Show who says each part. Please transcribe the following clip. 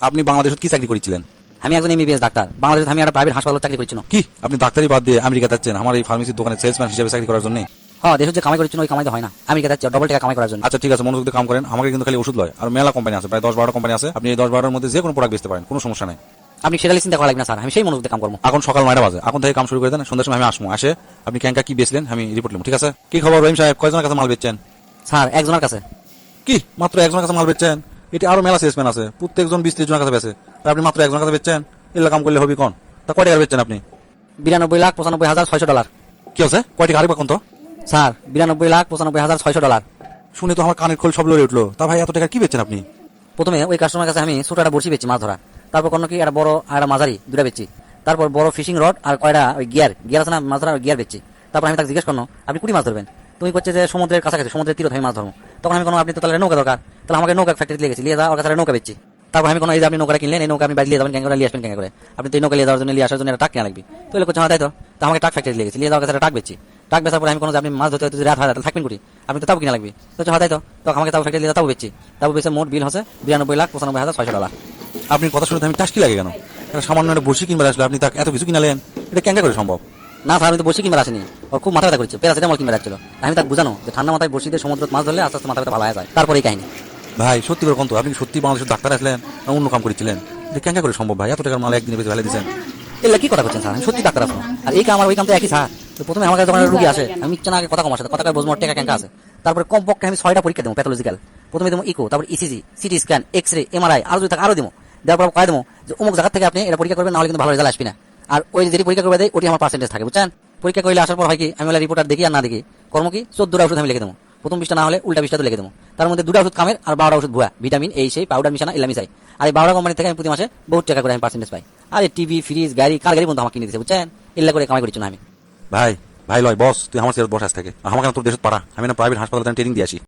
Speaker 1: আপনি বাংলাদেশত কি চাকরি করেছিলেন?
Speaker 2: আমি একজন এমবিবিএস ডাক্তার। বাংলাদেশে আমি একটা প্রাইভেট হাসপাতালে চাকরি করছি না।
Speaker 1: কি আপনি ডাক্তারি বাদ দিয়ে আমেরিকা যাচ্ছেন আমার এই ফার্মেসির দোকানে সেলসম্যান হিসেবে চাকরি করার জন্য?
Speaker 2: হ্যাঁ, দেশের যে কামাই করছি ওই কামাই তো হয় না। আমেরিকা যাচ্ছি ডবল টাকা কামাই করার জন্য।
Speaker 1: আচ্ছা ঠিক আছে, মনোযোগ দিয়ে কাম করেন। আমাকে কিন্তু খালি ওষুধ লয়, আর মেলা কোম্পানি আছে, প্রায় 10-12টা কোম্পানি আছে। আপনি এই 10-12টার মধ্যে যে কোনো প্রোডাক্ট বেচতে পারেন, কোনো সমস্যা নেই।
Speaker 2: আপনি সেটা চিন্তা করা লাগবে না স্যার, আমি সেই মনোযোগ দিয়ে কাম করবো।
Speaker 1: এখন সকাল 9টা বাজে, এখন থেকে কাম শুরু করে দেন। সন্ধ্যার সময় আমি আসবো, আসে আপনি ক্যাঙ্কা কি বেচলেন আমি রিপোর্ট নেব, ঠিক আছে? কি খবর রহিম সাহেব, কয়জনের কাছে মাল বেচছেন?
Speaker 2: স্যার একজনের কাছে।
Speaker 1: কি মাত্র একজনের কাছে মাল বেচছেন? এটা আরো মেলা সেলসম্যান আছে, প্রত্যেকজন 20-30 জনের কাছে বেচে, আর আপনি মাত্র একজনের কাছে বেচছেন? এগুলো কাম করলে হবি কোন? তা কয় টাকা বেচছেন আপনি?
Speaker 2: 92,95,600 ডলার।
Speaker 1: কি আছে, কয় টাকা আরেকবার কোন তো?
Speaker 2: Sir 92,95,600 dollar.
Speaker 1: শুনে তো আমার কানের খোল সব লড়ে উঠলো। তা ভাই এত টাকা কি বেচছেন আপনি?
Speaker 2: প্রথমে ওই কাস্টমার কাছে আমি ছোট একটা বড়শি বেচছি মাছ ধরা, তারপর কোনো কি একটা বড় আর একটা মাঝারি দুটা বেচছি, তারপর বড় ফিশিং রড আর কয়টা ওই গিয়ার আছে না মাছ ধরা, গিয়ার বেচছি। তারপর আমি তাকে জিজ্ঞেস করলো আপনি কুটি মাছ ধরবেন? তুমি করছে যে সমুদ্রের কাছাকাছি, সমুদ্রের তীরে আমি মাছ ধরবো। তখন আমি কোনো আপনি তো তাহলে নৌকা দরকার, তাহলে আমাকে নৌকা ফ্যাক্টরি লিয়ে গেছি, লিয়ে যাওয়ার কাছে নৌকা বেচছি। তারপর আমি কোনো এই যে আপনি নৌকা কিনলেন, এই নৌকা আপনি বাইরে নিয়ে যাবেন ক্যাঙ্গা করে, নিয়ে আসবেন ক্যাঙ্গা করে, আপনি তো এই নৌকা নিয়ে যাওয়ার জন্য নিয়ে আসার জন্য একটা টাক কেনা লাগবে। তো এগুলো করছে তাই তো, তো আমাকে টাক ফ্যাক্টরি লিয়ে গেছি, নিয়ে যাওয়ার কাছে টাক বেচছি। টাক বেচার পরে আমি কোনো আপনি মাছ ধরতে হয়তো রাত হয়, তাহলে থাকবেন কুটি, আপনি তো তাও কিনা লাগবে। তো তাই তো, তো আমাকে তাও ফ্যাক্টরি লিয়ে তাও বেচছি। তাও বেচে মোট বিল হচ্ছে 92,95,600 ডলার।
Speaker 1: আপনি কথা শুনে আমি টাস্কি লাগে কেন? একটা সামান্য একটা বসি কিনবার আসলে আপনি তাকে এত কিছু কিনালেন, এটা ক্যাঙ্কা করে সম্ভব?
Speaker 2: না স্যার, আমি তো বসি কিনবার আসেনি, ওর খুব মাথা ব্যথা করছে, প্যারাসিটামল কিনবার আসছিল। আমি তাকে বুঝানো যে ঠান্ডা মাথায় বসিতে সমুদ্র মাছ ধরলে আস্তে আস্তে মাথা ব্যথা ভালো হয়ে যায়, তারপরে এই কাহিনী।
Speaker 1: ভাই সত্যি করে কোন তো, আপনি সত্যি বাংলাদেশের ডাক্তার আসলেন না অন্য কাম করেছিলেন? এটা ক্যাঙ্কা করে সম্ভব ভাই, এত টাকার মাল একদিনে বেশি ভালো দিচ্ছেন?
Speaker 2: এগুলো কি কথা করছেন স্যার? আমি সত্যি ডাক্তার আসবো, আর এই কাম আর ওই কাম তো একই স্যার। তো প্রথমে আমার কাছে যখন একটা রুগী আসে, আমি ইচ্ছা না আগে কথা কম আসে, কথা কয়ে বুঝবো টেকা ক্যাঙ্কা আছে। তারপরে কমপক্ষে আমি 6টা পরীক্ষা দেবো প্যাথোলজিক্যাল। প্রথমে দেবো ইকো, তারপর ECG, CT scan, X-ray, MRI, আরো যদি থাকে আরো দেবো। দেওয়ার পর কয়ে দেবো যে অমুক জায়গা থেকে আপনি এটা পরীক্ষা করবেন, না হলে কিন্তু ভালো রেজাল্ট আসবে না। আর ওই যেটি পরীক্ষা করবে দেয় ওটি আমার পার্সেন্টেজ থাকে, বুঝছেন? পরীক্ষা করলে আসার পর হয় কি, আমি রিপোর্টার দেখি আর না দেখি কর্ম কি 14টা ওষুধ আমি লিখে দেবো। প্রথম 20টা না হলে উল্টা 20টা তো লিখে দেবো। তার মধ্যে 2টা ওষুধ কামের আর 12টা ওষুধ ভুয়া, ভিটামিন এই সেই পাউডার মিশানা এলা মিশাই। আর এই 12টা কোম্পানি থেকে আমি প্রতি মাসে বহুত টাকা করে আমি পার্সেন্টেজ পাই। আর এই টিভি, ফ্রিজ, গাড়ি, কার গাড়ি বন্ধু আমাকে কিনে দিচ্ছে, বুঝছেন? এল্লা করে কামাই করছি না আমি।
Speaker 1: ভাই ভাই লয় বস, তুই আমার বস আজ থেকে আমাকে তোর দেশত পাড়া, আমি না প্রাইভেট হাসপাতালে ট্রেনিং দিয়ে আসি।